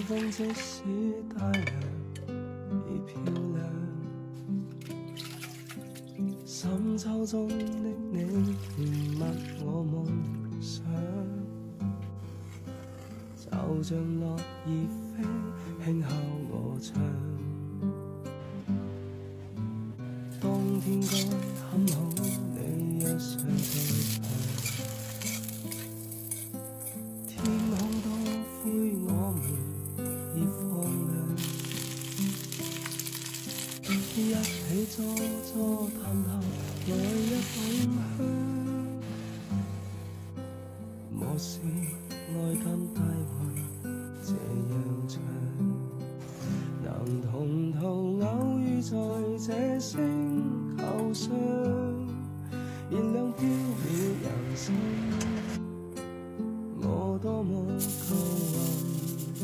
風即使太陽已漂亮，深秋中的你填密我夢想，就像落葉飛輕敲我窗。當天該很好，你若尚在場，天空多灰，我們已放亮，一起坐坐談談來日夢鄉。莫視愛感帶回這樣長，能同途偶遇在這星球上，燃亮飄渺人生。我多麼幸運，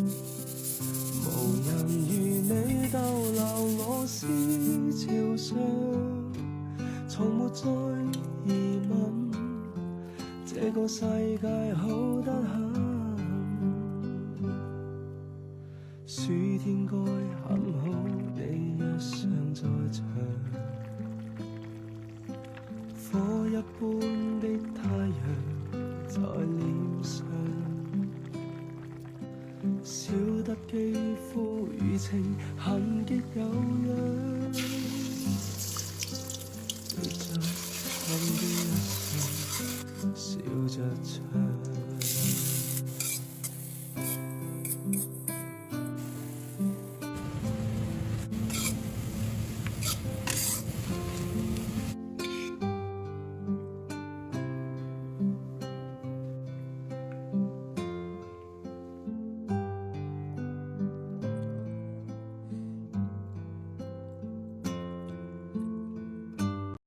無人如你逗留我思潮上，從沒再疑問，這個世界好得很。暑天該很好，你若尚在場，火一般的太陽在臉上，笑得肌膚如情痕極有樣，活着看的一生笑着唱。